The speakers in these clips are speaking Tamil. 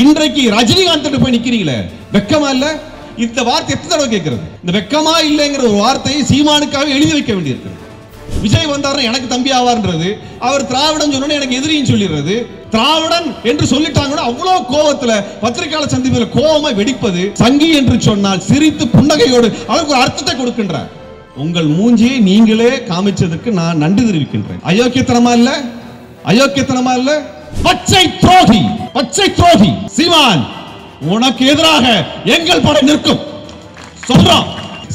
இன்றைக்கு ரஜினிகாந்த் போய் நிக்கிறீங்களே, வெக்கமா இல்ல? இந்த வார்த்தை எத்தனை தடவை கேட்கிறது? இந்த வெக்கமா இல்லைங்கிற ஒரு வார்த்தையை சீமானுக்காக எழுதி வைக்க வேண்டியிருக்கு. விஜய் வந்தாரு எனக்கு தம்பி ஆவார்ன்றது, அவர் திராவிடன் சொன்னோன்னு எனக்கு எதிரின்னு சொல்லிடுறது. திராவிடன் என்று சொல்லிட்டாங்கன்னா அவ்வளவு கோபத்துல பத்திரிகையாளர் சந்திப்பில் கோபமா வெடிப்பது. சங்கி என்று சொன்னால் சிரித்து புன்னகையோடு அவருக்கு ஒரு அர்த்தத்தை கொடுக்கின்றார். உங்கள் மூஞ்சியை நீங்களே காமிச்சதுக்கு நான் நன்றி தெரிவிக்கின்றேன். அயோக்கியத்தனமா இல்ல? அயோக்கியத்தனமா இல்ல? பச்சை துரோகி, பச்சை துரோகி சீமான், உனக்கு எதிராக எங்கள் படை நிற்கும் சொல்றோம்.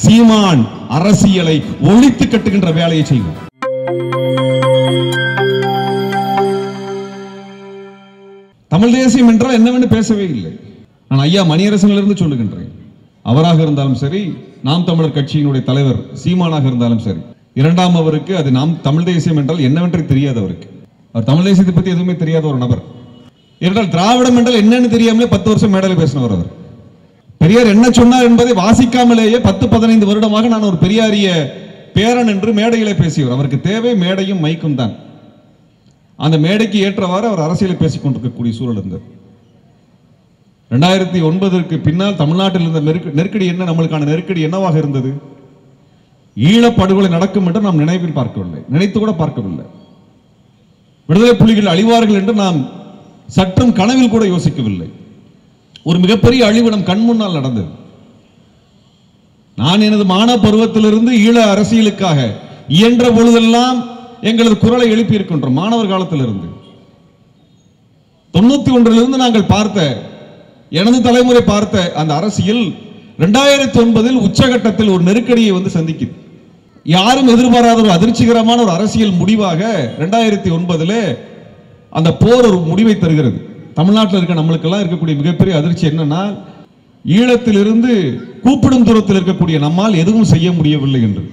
சீமான் அரசியலை ஒழித்து கட்டுகின்ற வேலையை செய்வோம். தமிழ் தேசியம் என்றால் என்னவென்று பேசவே இல்லை. நான் ஐயா மணியரசனிலிருந்து சொல்லுகின்றேன். அவராக இருந்தாலும் சரி, நாம் தமிழர் கட்சியினுடைய தலைவர் சீமானாக இருந்தாலும் சரி, இரண்டாம் அவருக்கு அது நாம் தமிழ் தேசியம் என்றால் என்னவென்று தெரியாது. அவருக்கு அவர் தமிழ் தேசியத்தை பற்றி எதுவுமே தெரியாத ஒரு நபர். என்றால் திராவிடம் என்றால் என்னன்னு தெரியாமலே 10 வருஷம் மேடையில் பேசினவர் அவர். பெரியார் என்ன சொன்னார் என்பதை வாசிக்காமலேயே 10-15 வருடமாக நான் ஒரு பெரியாரிய பேரன் என்று மேடையிலே பேசியவர். அவருக்கு தேவை மேடையும் மைக்கும் தான். அந்த மேடைக்கு ஏற்றவாறு அவர் அரசியலை பேசிக் கொண்டிருக்கக்கூடிய சூழல் இருந்தது. 2009 பின்னால் தமிழ்நாட்டில் இருந்த நெருக்கடி என்ன, நம்மளுக்கான நெருக்கடி என்னவாக இருந்தது? ஈழப்படுகொலை நடக்கும் என்று நாம் நினைவில் பார்க்கவில்லை, நினைத்து கூட பார்க்கவில்லை. விடுதலை புலிகள் அழிவார்கள் என்று நாம் சற்றும் கனவில் கூட யோசிக்கவில்லை. ஒரு மிகப்பெரிய அழிவு நம் கண் முன்னால் நடந்தது. நான் எனது மாணவ பருவத்திலிருந்து ஈழ அரசியலுக்காக இயன்ற பொழுதெல்லாம் எங்களது குரலை எழுப்பி இருக்கின்றோம். மாணவர் காலத்திலிருந்து 91 நாங்கள் பார்த்த, எனது தலைமுறை பார்த்த அந்த அரசியல் 2009 உச்சகட்டத்தில் ஒரு நெருக்கடியை வந்து சந்திக்குது. யாரும் எதிர்பாராத ஒரு அதிர்ச்சிகரமான ஒரு அரசியல் முடிவாக 2009 அந்த போர் ஒரு முடிவை தருகிறது. தமிழ்நாட்டில் இருக்க நம்மளுக்கெல்லாம் இருக்கக்கூடிய மிகப்பெரிய அதிர்ச்சி என்னன்னா, ஈழத்திலிருந்து கூப்பிடும் தூரத்தில் இருக்கக்கூடிய நம்மால் எதுவும் செய்ய முடியவில்லை என்று.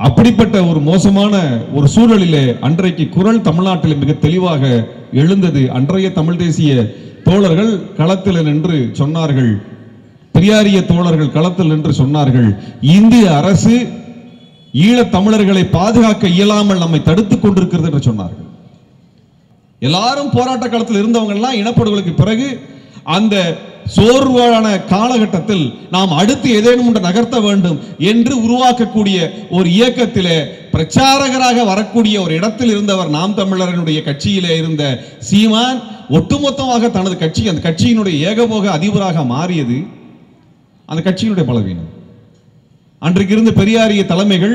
அப்படிப்பட்ட ஒரு மோசமான ஒரு சூழலிலே அன்றைக்கு குரல் தமிழ்நாட்டில் மிக தெளிவாக எழுந்தது. அன்றைய தமிழ் தேசிய தோழர்கள் களத்தில் நின்று சொன்னார்கள், பெரியாரிய தோழர்கள் களத்தில் நின்று சொன்னார்கள், இந்திய அரசு ஈழத் தமிழர்களை பாதுகாக்க இயலாமல் நம்மை தடுத்துக் கொண்டிருக்கிறது என்று சொன்னார்கள். எல்லாரும் போராட்ட காலத்தில் இருந்தவங்க எல்லாம் இனப்படுகொலைக்கு பிறகு அந்த சோர்வான காலகட்டத்தில் நாம் அடுத்து ஏதேனும் ஒன்று நகர்த்த வேண்டும் என்று உருவாக்கக்கூடிய ஒரு இயக்கத்திலே பிரச்சாரகராக வரக்கூடிய ஒரு இடத்தில் இருந்தவர் நாம் தமிழர்களுடைய கட்சியிலே இருந்த சீமான் ஒட்டுமொத்தமாக தனது கட்சி, அந்த கட்சியினுடைய ஏகபோக அதிபராக மாறியது அந்த கட்சியினுடைய பலவீனம். அன்றைக்கு இருந்த பெரியாரிய தலைமைகள்,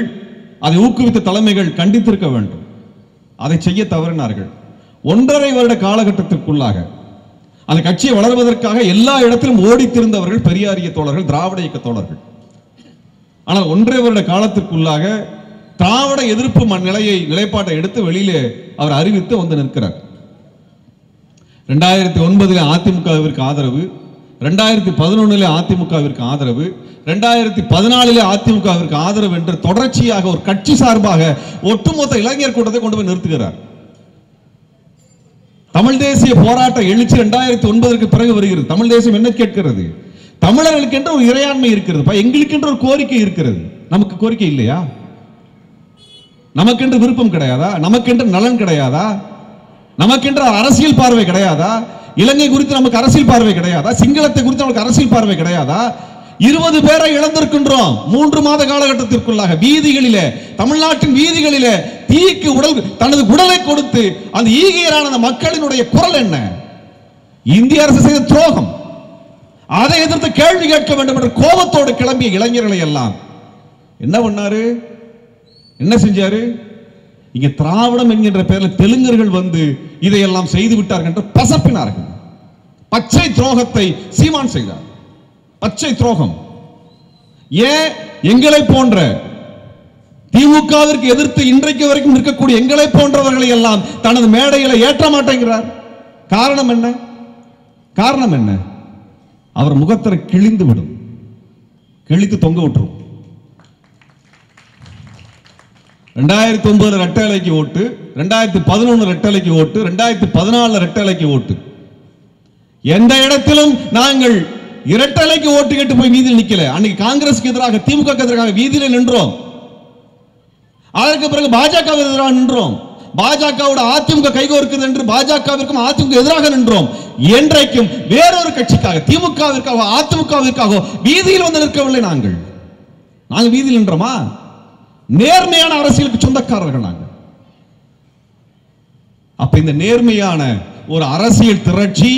அதை ஊக்குவித்த தலைமைகள் கண்டித்திருக்க வேண்டும். அதை செய்ய தவறினார்கள். 1.5 வருட காலகட்டத்திற்குள்ளாக அந்த கட்சியை வளர்வதற்காக எல்லா இடத்திலும் ஓடித்திருந்தவர்கள் பெரியாரிய தோழர்கள், திராவிட இயக்க தோழர்கள். ஆனால் 1.5 வருட காலத்திற்குள்ளாக திராவிட எதிர்ப்பு நிலைப்பாட்டை எடுத்து வெளியிலே அவர் அறிவித்து வந்து நிற்கிறார். 2009 அதிமுகவிற்கு ஆதரவு, 2011 அதிமுகவிற்கு ஆதரவு, 2014 அதிமுகவிற்கு ஆதரவு என்று தொடர்ச்சியாக ஒரு கட்சி சார்பாக ஒட்டுமொத்த இளைஞர் கூட்டத்தை கொண்டு போய் நிறுத்துகிறார். தமிழ் தேசிய போராட்ட எழுச்சி 2009 பிறகு வருகிறது. தமிழ் தேசியம் என்ன கேட்கிறது? தமிழர்களுக்கு என்ற ஒரு இறையாண்மை இருக்கிறது, எங்களுக்கு என்ற ஒரு கோரிக்கை இருக்கிறது. நமக்கு கோரிக்கை இல்லையா? நமக்கென்று விருப்பம் கிடையாதா? நமக்கென்று நலன் கிடையாதா? நமக்கென்ற அரசியல் பார்வை கிடையாதா? இலங்கை குறித்து நமக்கு அரசியல் பார்வை கிடையாதா? சிங்களத்தை குறித்து நமக்கு அரசியல் பார்வை கிடையாதா? 20 பேரை இழந்திருக்கின்றோம் 3 மாத காலகட்டத்திற்குள்ளாக. வீதிகளிலே, தமிழ்நாட்டின் வீதிகளிலே தீக்கு தனது உடலை கொடுத்து அந்த ஈகையரான அந்த மக்களினுடைய குரல் என்ன? இந்திய அரசு செய்த துரோகம். அதை எதிர்த்து கேள்வி கேட்க வேண்டும் என்ற கோபத்தோடு கிளம்பிய இளைஞர்களை எல்லாம் என்ன பண்ணாரு? என்ன செஞ்சாரு? இங்க திராவிடம் என்கின்ற பெயரில் தெலுங்கர்கள் வந்து இதையெல்லாம் செய்து விட்டார்கள் என்று பசப்பினார்கள். பச்சை துரோகத்தை சீமான் செய்தார். பச்சை துரோகம். ஏன் எங்களை போன்ற திமுகவிற்கு எதிர்த்து இன்றைக்கு வரைக்கும் நிற்கக்கூடிய எங்களை போன்றவர்களை எல்லாம் தனது மேடையில் ஏற்ற மாட்டேங்கிறார்? காரணம் என்ன? காரணம் என்ன? அவர் முகத்திரை கிழிந்து விடும், கிழித்து தொங்க விட்டுரும். 2009 ரெட்டலைக்கு ஓட்டு, 2011 ரெட்டலைக்கு ஓட்டு, 2014 ரெட்டலைக்கு ஓட்டு. எந்த இடத்திலும் நாங்கள் இரட்டலைக்கு ஓட்டு கேட்டு போய் வீதியில் நிக்கல. அன்னைக்கு காங்கிரசுக்கு எதிராக, திமுக எதிராக வீதியில் நின்றோம். அதற்கு பிறகு பாஜக எதிராக நின்றோம். பாஜகவோட அதிமுக கைகோர்க்கிறது என்று பாஜகவிற்கும் அதிமுக எதிராக நின்றோம். என்றைக்கும் வேறொரு கட்சிக்காக, திமுகவிற்காக, அதிமுகவிற்காக வீதியில் வந்து நிற்கவில்லை. நாங்கள் வீதியில் நின்றோமா? நேர்மையான அரசியலுக்கு சொந்தக்காரர்கள் நாங்கள். அப்ப இந்த நேர்மையான ஒரு அரசியல் திரட்சி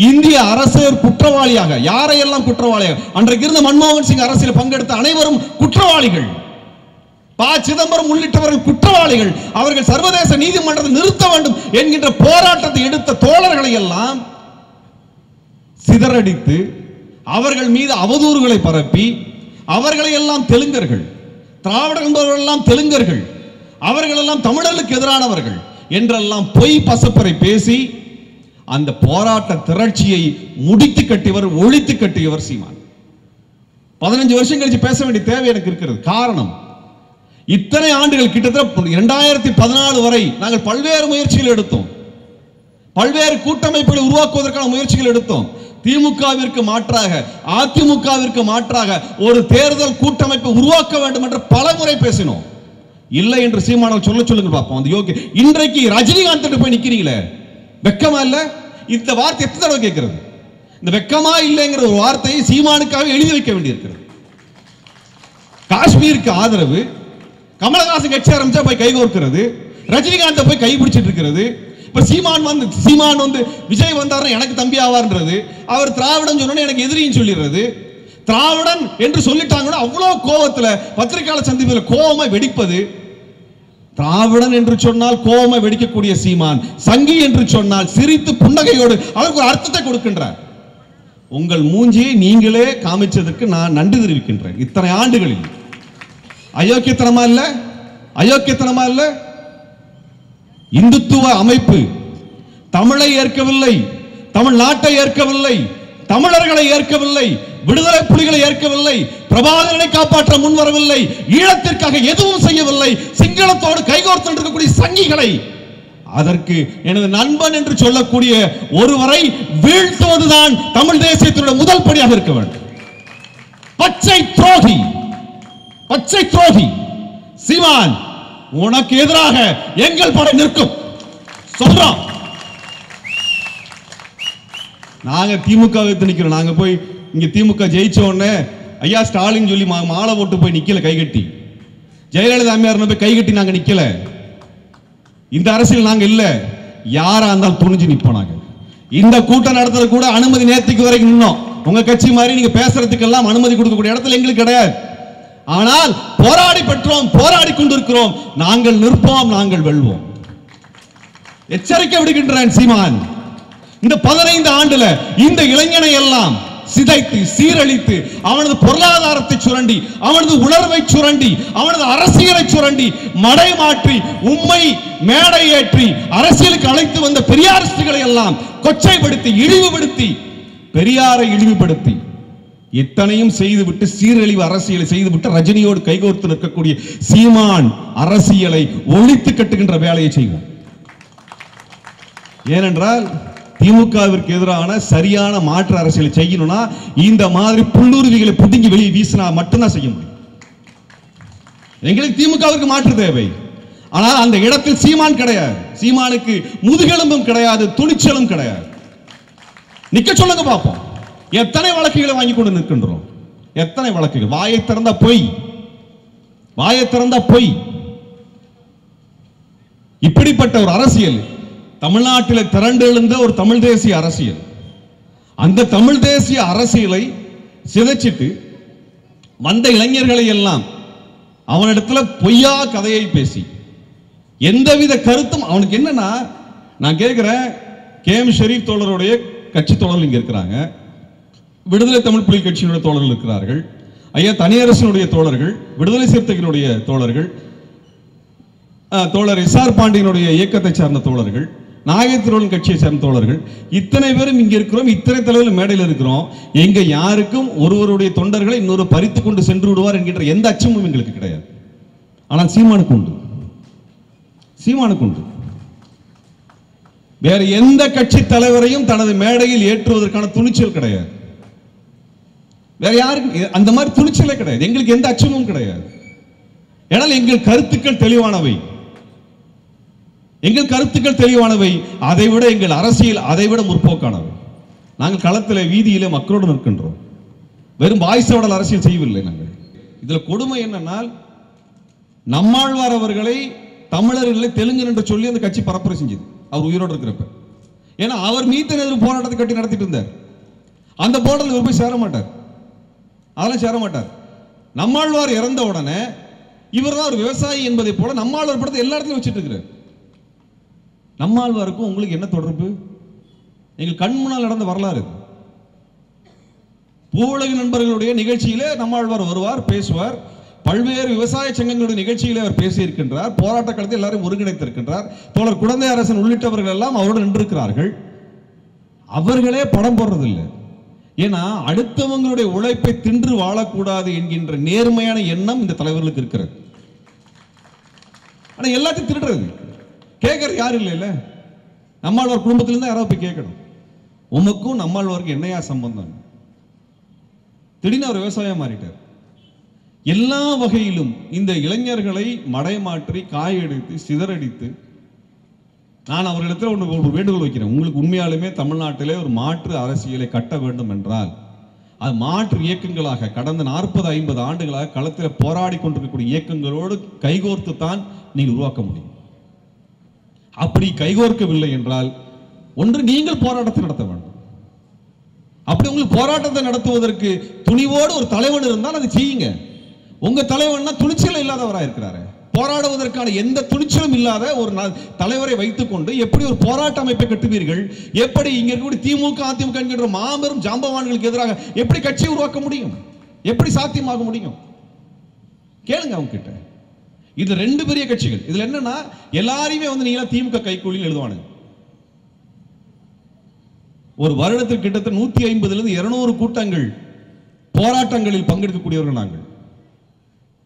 இந்திய அரசு குற்றவாளியாக, யாரையெல்லாம் குற்றவாளியாக, அன்றைக்கு இருந்த மன்மோகன் சிங் அரசியல் பங்கெடுத்த அனைவரும் குற்றவாளிகள். ப. சிதம்பரம் உள்ளிட்டவர்கள் குற்றவாளிகள். அவர்கள் சர்வதேச நீதிமன்றத்தை நிறுத்த வேண்டும் என்கின்ற போராட்டத்தை எடுத்த தோழர்களை எல்லாம் சிதறடித்து, அவர்கள் மீது அவதூறுகளை பரப்பி, அவர்களை எல்லாம் தெலுங்கர்கள், திராவிடர் என்பவர்கள் எல்லாம் தெலுங்கர்கள், அவர்கள் எல்லாம் தமிழர்களுக்கு எதிரானவர்கள் என்றெல்லாம் பொய் பசப்பரை பேசி அந்த போராட்ட திரட்சியை முடித்து கட்டியவர், ஒழித்து கட்டியவர் சீமான். 15 வருஷம் கழிச்சு பேச வேண்டிய தேவை எனக்கு இருக்கிறது. காரணம், இத்தனை ஆண்டுகள், கிட்டத்தட்ட 2014 வரை நாங்கள் பல்வேறு முயற்சிகள் எடுத்தோம், பல்வேறு கூட்டமைப்புகளை உருவாக்குவதற்கான முயற்சிகள் எடுத்தோம். திமுகவிற்கு மாற்றாக, அதிமுகவிற்கு மாற்றாக ஒரு தேர்தல் கூட்டமைப்பை உருவாக்க வேண்டும் என்று பல முறை பேசினோம். இல்லை என்று சீமானவர் சொல்லுங்க பார்ப்போம். அந்த யோகி இன்றைக்கு ரஜினிகாந்த் போய் நிக்கிறீங்களே, வெக்கமா இல்ல? இந்த வார்த்தை எத்தனை தடவை கேட்கிறது? இந்த வெக்கமா இல்லைங்கிற ஒரு வார்த்தையை சீமானுக்காக எழுதி வைக்க வேண்டியிருக்கிறது. காஷ்மீருக்கு ஆதரவு, கமலஹாசன் கட்சி ஆரம்பிச்சா போய் கைகோர்க்கிறது, ரஜினிகாந்த் போய் கைபிடிச்சிட்டு இருக்கிறது. இப்ப சீமான் வந்து விஜய் வந்தாரு எனக்கு தம்பி ஆவார்ன்றது, அவர் திராவிடன் சொன்ன எனக்கு எதிரின்னு சொல்லிடுறது. திராவிடன் என்று சொல்லிட்டாங்கன்னா அவ்வளவு கோபத்துல பத்திரிகையாளர் சந்திப்பில் கோபமா வெடிப்பது. திராவிடன் என்று சொன்னால் கோபமா வெடிக்கக்கூடிய சீமான், சங்கி என்று சொன்னால் சிரித்து புன்னகையோடு அவருக்கு ஒரு அர்த்தத்தை கொடுக்கின்றார். உங்கள் மூஞ்சியை நீங்களே காமிச்சதற்கு நான் நன்றி தெரிவிக்கின்றேன். இத்தனை ஆண்டுகளில் அயோக்கியத்தனமா இல்ல? அயோக்கியத்தனமா இல்ல? இந்துத்துவ அமைப்பு தமிழை ஏற்கவில்லை, தமிழ்நாட்டை ஏற்கவில்லை, தமிழர்களை ஏற்கவில்லை, விடுதலை புலிகளை ஏற்கவில்லை, பிரபாகரனை காப்பாற்ற முன்வரவில்லை, ஈழத்திற்காக எதுவும் செய்யவில்லை, சிங்களத்தோடு கைகோர்த்து இருக்கக்கூடிய சங்கிகளை, அதற்கு எனது நண்பன் என்று சொல்லக்கூடிய ஒருவரை வீழ்த்துவதுதான் தமிழ் தேசியத்தினுடைய முதல் படியாக இருக்க வேண்டும். பச்சை துரோகி, பச்சை துரோகி சீமான், உனக்கு எதிராக எங்கள் படை நிற்கும் சொல்றோம். நாங்க திமுக நிக்கிறோம். நாங்க போய் இங்க திமுக ஜெயிச்ச உடனே ஐயா ஸ்டாலின் சொல்லி மாலை போட்டு போய் நிக்கல கைகட்டி. ஜெயலலிதா அம்மையார் போய் கைகட்டி நாங்க நிக்கல. இந்த அரசியல் நாங்க இல்ல. யாரா இருந்தாலும் துணிஞ்சு நிப்போம். நாங்க இந்த கூட்டம் நடத்துறது கூட அனுமதி நேர்த்திக்கு வரைக்கும் நின்னோம். உங்க கட்சி மாதிரி நீங்க பேசுறதுக்கு எல்லாம் அனுமதி கொடுக்கக்கூடிய இடத்துல எங்களுக்கு கிடையாது. ஆனால் போராடி பெற்றோம், போராடி கொண்டிருக்கிறோம். நாங்கள் நிற்போம், நாங்கள் வெல்வோம். எச்சரிக்கை விடுகின்றேன் சீமான். இந்த 15 ஆண்டுல இந்த இளைஞனை எல்லாம் சிதைத்து சீரழித்து அவனது பொருளாதாரத்தை சுரண்டி, அவனது உணர்வை சுரண்டி, அவனது அரசியலை சுரண்டி, மடை மாற்றி உண்மை மேடை ஏற்றி அரசியலுக்கு அழைத்து வந்த பெரியாரிஸ்டுகளை எல்லாம் கொச்சைப்படுத்தி இழிவுபடுத்தி, பெரியாரை இழிவுபடுத்தி இத்தனையும் செய்துவிட்டு சீரழிவு அரசியலை செய்துவிட்டு ரஜினியோடு கைகோர்த்து நிற்கக்கூடிய சீமான் அரசியலை ஒழித்து கட்டுகின்ற வேலையை செய்வோம். ஏனென்றால் திமுகவிற்கு எதிரான சரியான மாற்று அரசியலை செய்யணும்னா இந்த மாதிரி புல்லுருவிகளை புடுங்கி வெளியே வீசினா மட்டும்தான் செய்ய முடியும். எங்களுக்கு திமுகவிற்கு மாற்று தேவை. ஆனால் அந்த இடத்தில் சீமான் கிடையாது. சீமானுக்கு முதுகெலும்பும் கிடையாது, துணிச்சலும் கிடையாது. நிக்க சொல்லுங்க பார்ப்போம். எத்தனை வழக்குகளை வாங்கி கொண்டு நிற்கின்றோம்? எத்தனை வழக்குகள்? வாயை திறந்தா பொய், வாயை திறந்தா பொய். இப்படிப்பட்ட ஒரு அரசியல் தமிழ்நாட்டில் திரண்டு எழுந்த ஒரு தமிழ் தேசிய அரசியல். அந்த தமிழ் தேசிய அரசியலை சிதைச்சிட்டு வந்த இளைஞர்களை எல்லாம் அவனிடத்துல பொய்யா கதையை பேசி எந்தவித கருத்தும் அவனுக்கு என்னன்னா, நான் கேட்கிறேன், KM ஷரீப் தோழருடைய கட்சி தோழர்கள் இங்க இருக்கிறாங்க, விடுதலை தமிழ் புலி கட்சியினுடைய தோழர்கள் இருக்கிறார்கள், ஐயா தனியரசனுடைய தோழர்கள், விடுதலை சிறுத்தைகளுடைய தோழர்கள், தோழர் SR பாண்டியனுடைய இயக்கத்தை சார்ந்த தோழர்கள், நாகேந்திரன் கட்சியை சேர்ந்த தோழர்கள், இத்தனை பேரும் இங்க இருக்கிறோம். இத்தனை தலைவர்கள் மேடையில் இருக்கிறோம். எங்க யாருக்கும் ஒருவருடைய தொண்டர்களை இன்னொரு பறித்து கொண்டு சென்று விடுவார் என்கின்ற எந்த அச்சமும் எங்களுக்கு கிடையாது. ஆனால் சீமானுக்கு உண்டு, சீமானுக்கு உண்டு. வேற எந்த கட்சி தலைவரையும் தனது மேடையில் ஏற்றுவதற்கான துணிச்சல் கிடையாது. வேற யாருக்கும் அந்த மாதிரி துணிச்சலே கிடையாது. எங்களுக்கு எந்த அச்சமும் கிடையாது. ஏனால் எங்கள் கருத்துக்கள் தெளிவானவை, எங்கள் கருத்துக்கள் தெளிவானவை, அதைவிட எங்கள் அரசியல் அதைவிட முற்போக்கானவை. நாங்கள் களத்தில் வீதியிலே மக்களோடு நிற்கின்றோம். வெறும் வாய்ஸோட அரசியல் செய்யவில்லை. நாங்கள் இதுல கொடுமை என்னன்னா, நம்மாழ்வார் அவர்களை தமிழர்களை தெலுங்கன் என்று சொல்லி அந்த கட்சி பரப்புரை செஞ்சது அவர் உயிரோடு இருக்கிறப்ப. ஏன்னா அவர் மீது எதிர்ப்பு போராட்டத்தை கட்டி நடத்திட்டு இருந்தார். அந்த போராட்டத்தில் இவர் போய் சேர மாட்டார், அதெல்லாம் சேர மாட்டார். நம்மாழ்வார் இறந்த உடனே இவர் தான் ஒரு விவசாயி என்பதை போல நம்மாழ்வார் படத்தை எல்லா இடத்துலையும் வச்சுட்டு இருக்கிறார். நம்மாழ்வாருக்கும் உங்களுக்கு என்ன தொடர்பு? எங்கள் கண் முன்னால் நடந்த வரலாறு. பூவுலக நண்பர்களுடைய நிகழ்ச்சியிலே நம்மாழ்வார் வருவார், பேசுவார். பல்வேறு விவசாய சங்கங்களுடைய நிகழ்ச்சியிலே அவர் பேசியிருக்கின்றார். போராட்ட காலத்தில் எல்லாரும் ஒருங்கிணைத்திருக்கின்றார். தோழர் குழந்தை அரசன் உள்ளிட்டவர்கள் எல்லாம் அவரோடு நின்றிருக்கிறார்கள். அவர்களே படம் போடுறதில்லை. ஏன்னா அடுத்தவங்களுடைய உழைப்பை தின்று வாழக்கூடாது என்கின்ற நேர்மையான எண்ணம் இந்த தலைவர்களுக்கு இருக்கிறது. ஆனா எல்லாத்தையும் திருடுறது, கேட்கறது யாரும் இல்லை. நம்மாழ்வார் குடும்பத்திலிருந்து யாராவது போய் கேட்கணும், உமக்கும் நம்மாழ்வாருக்கு என்னையா சம்பந்தம்? திடீர்னு அவர் விவசாயம் மாறிட்டார். எல்லா வகையிலும் இந்த இளைஞர்களை மடைமாற்றி காயடித்து சிதறடித்து, நான் அவர்களிடத்தில் ஒரு வேண்டுகோள் வைக்கிறேன். உங்களுக்கு உண்மையாலுமே தமிழ்நாட்டிலே ஒரு மாற்று அரசியலை கட்ட வேண்டும் என்றால் அது மாற்று இயக்கங்களாக கடந்த 40-50 ஆண்டுகளாக களத்தில் போராடி கொண்டிருக்கக்கூடிய இயக்கங்களோடு கைகோர்த்து தான் நீங்கள் உருவாக்க முடியும். அப்படி கைகோர்க்கவில்லை என்றால் ஒன்று நீங்கள் போராட்டத்தை நடத்த வேண்டும். அப்படி உங்களுக்கு போராட்டத்தை நடத்துவதற்கு துணிவோடு ஒரு தலைவன் இருந்தால் அதை செய்யுங்க. உங்க தலைவன்னா துணிச்சல் இல்லாதவராக இருக்கிறாரு. போராடுவதற்கான எந்த துணிச்சலும் இல்லாத ஒரு தலைவரை வைத்துக் கொண்டு எப்படி ஒரு போராட்ட அமைப்பை கட்டுவீர்கள்? எப்படி இங்க இருக்கக்கூடிய திமுக அதிமுக என்கின்ற மாபெரும் ஜாம்பவான்களுக்கு எதிராக எப்படி கட்சி உருவாக்க முடியும்? எப்படி சாத்தியமாக முடியும்? கேளுங்க அவங்க கிட்ட. இது ரெண்டு பெரிய கட்சிகள். இதுல என்னன்னா எல்லாரையுமே வந்து நீங்க திமுக கைக்கூலியில் எழுதுவானுங்க. ஒரு வருடத்திற்கு கிட்டத்தட்ட 150-200 கூட்டங்கள் போராட்டங்களில் பங்கெடுக்கக்கூடியவர்கள் நாங்கள்.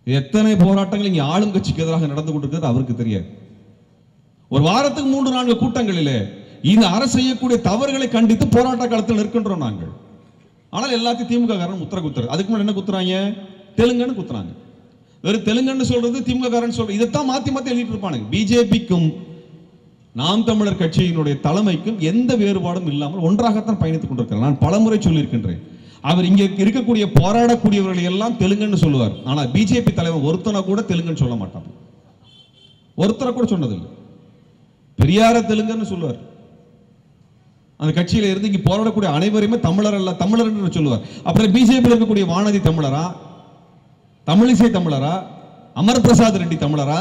எத்தனை போராட்டங்கள் இங்கே ஆளும் கட்சிக்கு எதிராக நடந்து கொண்டிருக்கிறது அவருக்கு தெரியாது. ஒரு வாரத்துக்கு 3-4 கூட்டங்களிலே இந்த அரசு செய்யக்கூடிய தவறுகளை கண்டித்து போராட்ட காலத்தில் நிற்கின்றோம் நாங்கள். ஆனால் எல்லாத்தையும் திமுக காரன் முத்திர குத்துறது. அதுக்கு முன்னாடி என்ன குத்துறாங்க? தெலுங்குன்னு குத்துறாங்க. வெறும் தெலுங்குன்னு சொல்றது திமுக காரன் சொல்றது. இதைத்தான் மாத்தி மாத்தி எழுதிட்டு இருப்பானுங்க. பிஜேபிக்கும் நாம் தமிழர் கட்சியினுடைய தலைமைக்கும் எந்த வேறுபாடும் இல்லாமல் ஒன்றாகத்தான் பயணித்துக் கொண்டிருக்கிறார். நான் பலமுறை சொல்லியிருக்கின்றேன். அவர் இங்க இருக்கக்கூடிய போராடக்கூடியவர்களை எல்லாம் தெலுங்குன்னு சொல்லுவார். ஆனா பிஜேபி தலைவர் ஒருத்தனை கூட தெலுங்குன்னு சொல்ல மாட்டாங்க. ஒருத்தரை கூட சொன்னதில்லை. பெரியார தெலுங்குன்னு சொல்லுவார். அந்த கட்சியில இருந்து இங்க போராடக்கூடிய அனைவருமே தமிழர் அல்ல தமிழர் என்று சொல்லுவார். அப்புறம் பிஜேபியில் இருக்கக்கூடிய வானதி தமிழரா, தமிழிசை தமிழரா, அமர் பிரசாத் ரெட்டி தமிழரா,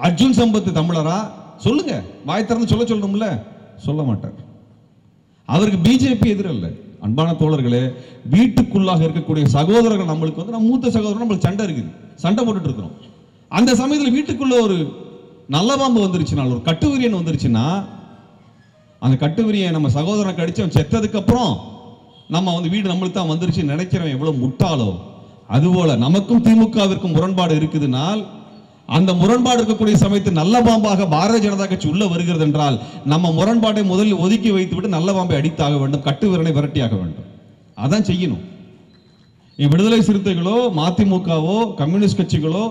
அர்ஜுன் சம்பத் தமிழரா? சொல்லுங்க. வாய் திறந்து சொல்ல சொல்லணும்ல, சொல்ல மாட்டார். அவருக்கு பிஜேபி எதிரல்ல. அன்பான தோழர்களே, வீட்டுக்குள்ளாக இருக்கக்கூடிய சகோதரர்கள் நம்மளுக்கு வந்து நம்ம மூத்த சகோதரர் நம்மளுக்கு சண்டை இருக்குது, சண்டை போட்டுட்டு இருக்கிறோம். அந்த சமயத்தில் வீட்டுக்குள்ள ஒரு நல்ல பாம்பு வந்துருச்சுன்னா, ஒரு கட்டுவிரியன் வந்துருச்சுன்னா, அந்த கட்டுவிரியை நம்ம சகோதரனை கடிச்சு அவன் செத்ததுக்கு அப்புறம் நம்ம வந்து வீடு நம்மளுக்கு தான் வந்துருச்சு நினைக்கிறவன் எவ்வளவு முட்டாளோ, அதுபோல நமக்கும் திமுகவிற்கும் முரண்பாடு இருக்குதுனால் அந்த முரண்பாடு இருக்கக்கூடிய சமயத்தில் நல்ல பாம்பாக பாரதிய ஜனதா கட்சி உள்ள வருகிறது என்றால் நம்ம முரண்பாட்டை முதலில் ஒதுக்கி வைத்துவிட்டு நல்ல பாம்பை அடித்தாக வேண்டும், கட்டுவிரனை விரட்டியாக வேண்டும். அதான் செய்யணும். விடுதலை சிறுத்தைகளோ மதிமுகவோ கம்யூனிஸ்ட் கட்சிகளோ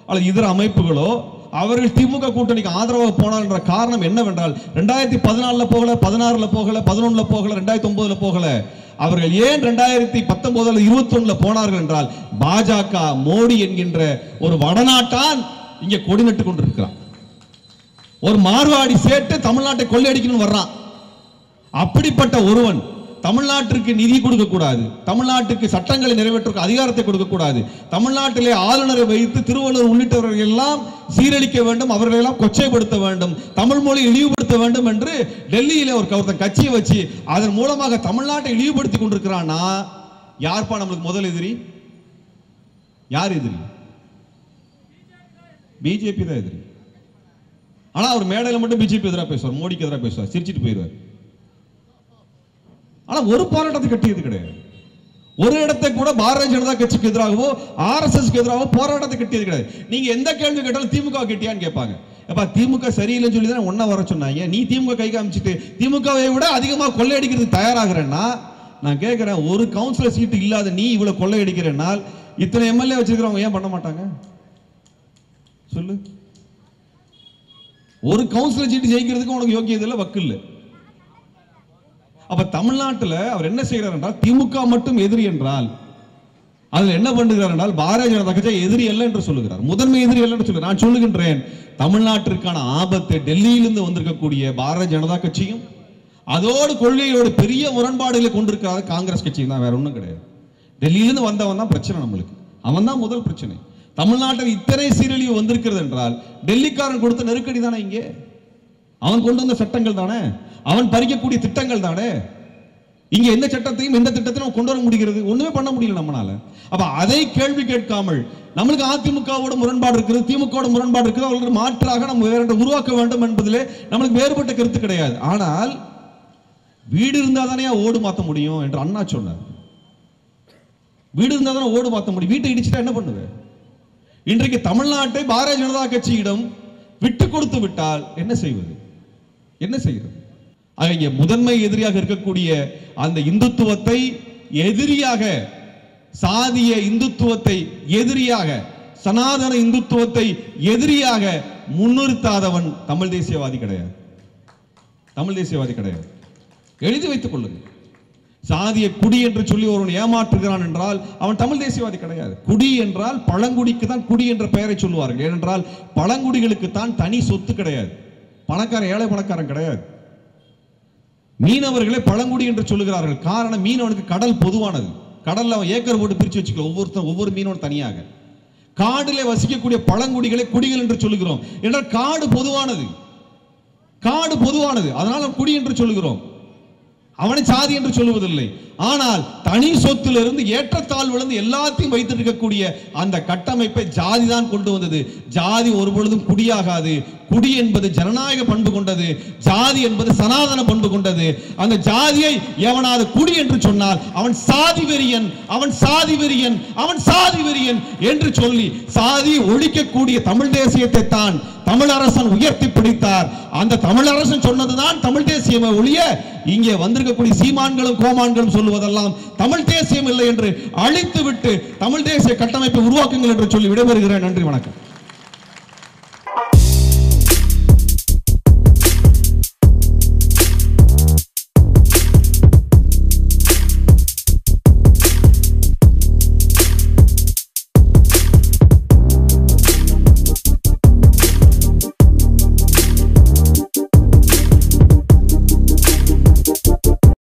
அல்லது இதர அமைப்புகளோ அவர்கள் திமுக கூட்டணிக்கு ஆதரவாக போனால் என்ற காரணம் என்னவென்றால் 2014 போகல, 16 போகல, 11 போகல, 2009 போகல. அவர்கள் ஏன் 2019 21 போனார்கள் என்றால் பாஜக மோடி என்கின்ற ஒரு வடநாட்டான் இங்கே கொடி நட்டு கொண்டிருக்கிறான். ஒரு மார்வாடி சேட்டு தமிழ்நாட்டை கொள்ளையடிக்கணும்னு வர்றான். அப்படிப்பட்ட ஒருவன் தமிழ்நாட்டிற்கு நிதி கொடுக்க கூடாது, தமிழ்நாட்டுக்கு சட்டங்களை நிறைவேற்ற அதிகாரத்தை கொடுக்க கூடாது, தமிழ்நாட்டிலே ஆளுநரை வைத்து திருவள்ளுவர் உள்ளிட்டவர்கள் எல்லாம் சீரழிக்க வேண்டும், அவர்களை எல்லாம் கொச்சைப்படுத்த வேண்டும், தமிழ் மொழி இழிவுபடுத்த வேண்டும் என்று டெல்லியில ஒரு கட்சியை வச்சு அதன் மூலமாக தமிழ்நாட்டை இழிவுபடுத்தி கொண்டிருக்கிறான்னா யார்ப்பா நம்மளுக்கு முதல் எதிரி? யார் எதிரி? பிஜேபி தான் எதிரி. ஆனா அவர் மேடையில மட்டும் பிஜேபி எதிராக பேசுவார், மோடிக்கு எதிராக பேசுவார், சிரிச்சிட்டு போயிடுவார். ஆனா ஒரு போராட்டத்தை கட்டியது கிடையாது. ஒரு இடத்தை கூட பாரதிய ஜனதா கட்சிக்கு எதிராகவோ ஆர்எஸ்எஸ்க்கு எதிராகவோ போராட்டத்தை கட்டியது கிடையாது. நீங்க எந்த கேள்வி கேட்டாலும் திமுக கட்டியான்னு கேட்பாங்க. அப்ப திமுக சரியில்லைன்னு சொல்லி தான் ஒன்னா வர சொன்னாங்க. நீ திமுக கை காமிச்சிட்டு திமுகவை விட அதிகமாக கொள்ளையடிக்கிறதுக்கு தயாராகிறேன்னா நான் கேட்கிறேன், ஒரு கவுன்சிலர் சீட்டு இல்லாத நீ இவ்வளவு கொள்ளையடிக்கிறனால் இத்தனை எம்எல்ஏ வச்சிருக்கிறவங்க ஏன் பண்ண மாட்டாங்க சொல்லு? ஒரு கவுன்சிலர் சீட்டு ஜெயிக்கிறதுக்கு உனக்கு யோக்கியது இல்லை, வக்கு இல்லை. அப்ப தமிழ்நாட்டில் அவர் என்ன செய்கிறார் என்றால், திமுக மட்டும் எதிரி என்றால் அதில் என்ன பண்ணுகிறார் என்றால் பாரதிய ஜனதா கட்சி எதிரி அல்ல என்று சொல்லுகிறார். முதன்மை எதிரி அல்ல என்று சொல்லுகிறார். நான் சொல்லுகின்றேன், தமிழ்நாட்டிற்கான ஆபத்து டெல்லியிலிருந்து வந்திருக்கக்கூடிய பாரதிய ஜனதா கட்சியும் அதோடு கொள்கையோடு பெரிய முரண்பாடுகளை கொண்டிருக்கிறார் காங்கிரஸ் கட்சியும் தான், வேற ஒன்றும் கிடையாது. டெல்லியிலிருந்து வந்தவன் தான் பிரச்சனை, நம்மளுக்கு அவன் தான் முதல் பிரச்சனை. தமிழ்நாட்டில் இத்தனை சீரழிவு வந்திருக்கிறது என்றால் டெல்லிக்காரன் கொடுத்த நெருக்கடி தானே, இங்கே அவன் கொண்டு வந்த சட்டங்கள் தானே, அவன் பறிக்கக்கூடிய திட்டங்கள் தானே. இங்க எந்த சட்டத்தையும் எந்த திட்டத்தையும் கொண்டு வர முடிகிறது? ஒண்ணுமே பண்ண முடியல நம்மளால. அப்ப அதை கேள்வி கேட்காமல் நம்மளுக்கு அதிமுகவோட முரண்பாடு இருக்கிறது, திமுக முரண்பாடு இருக்குது, அவர்களுக்கு மாற்றாக நம்ம வேற உருவாக்க வேண்டும் என்பதிலே நம்மளுக்கு வேறுபட்ட கருத்து கிடையாது. ஆனால் வீடு இருந்தா தானே ஓடு மாற்ற முடியும் என்று அண்ணா சொன்னார். வீடு இருந்தா தானே ஓடு மாற்ற முடியும், வீட்டை இடிச்சுட்டா என்ன பண்ணுவேன்? இன்றைக்கு தமிழ்நாட்டை பாரதிய ஜனதா கட்சியிடம் விட்டு கொடுத்து விட்டால் என்ன செய்வது? என்ன செய்கிறது? இங்கே முதன்மை எதிரியாக இருக்கக்கூடிய அந்த இந்துத்துவத்தை எதிரியாக, சாதிய இந்துத்துவத்தை எதிரியாக, சனாதன இந்துத்துவத்தை எதிரியாக முன்னிறுத்தாதவன் தமிழ் தேசியவாதி கிடையாது. தமிழ் தேசியவாதி கிடையாது. எழுதி வைத்துக் கொள்ளுங்கள். சாதிய குடி என்று சொல்லி ஒருவன் ஏமாற்றுகிறான் என்றால் அவன் தமிழ் தேசியவாதி கிடையாது. குடி என்றால் பழங்குடிக்கு தான் குடி என்ற பெயரை சொல்லுவார்கள். ஏனென்றால் பழங்குடிகளுக்கு தான் தனி சொத்து கிடையாது. பணக்காரன் ஏழை பணக்காரன் கிடையாது. மீனவர்களே பழங்குடி என்று சொல்லுகிறார்கள். காரணம், மீனவனுக்கு கடல் பொதுவானது. கடல்ல அவன் ஏக்கர் போட்டு பிரிச்சு வச்சுக்கல, ஒவ்வொரு மீனவன் தனியாக. காடிலே வசிக்கக்கூடிய பழங்குடிகளை குடிகள் என்று சொல்லுகிறோம். என்றால் காடு பொதுவானது, காடு பொதுவானது, அதனால குடி என்று சொல்லுகிறோம். அவனை சாதி என்று சொல்லுவதில்லை. ஆனால் தனி சொத்திலிருந்து ஏற்றத்தாழ்விலிருந்து எல்லாத்தையும் வைத்திருக்கக்கூடிய அந்த கட்டமைப்பை ஜாதி தான் கொண்டு வந்தது. ஜாதி ஒருபொழுதும் குடியாகாது. குடி என்பது ஜனநாயக பண்பு கொண்டது, ஜாதி என்பது சனாதன பண்பு கொண்டது. அந்த ஜாதியை எவனாவது குடி என்று சொன்னால் அவன் சாதி வெறியன், அவன் சாதி வெறியன், அவன் சாதி வெறியன் என்று சொல்லி சாதி ஒழிக்கக்கூடிய தமிழ் தேசியத்தை தான் தமிழரசன் உயர்த்தி பிடித்தார். அந்த தமிழரசன் சொன்னதுதான் தமிழ் தேசியமே ஒழிய இங்கே வந்திருக்கக்கூடிய சீமான்களும் கோமான்களும் சொல்லுவதெல்லாம் தமிழ் தேசியம் இல்லை என்று அழித்துவிட்டு தமிழ் தேசிய கட்டமைப்பை உருவாக்குங்கள் என்று சொல்லி விடைபெறுகிறேன். நன்றி, வணக்கம்.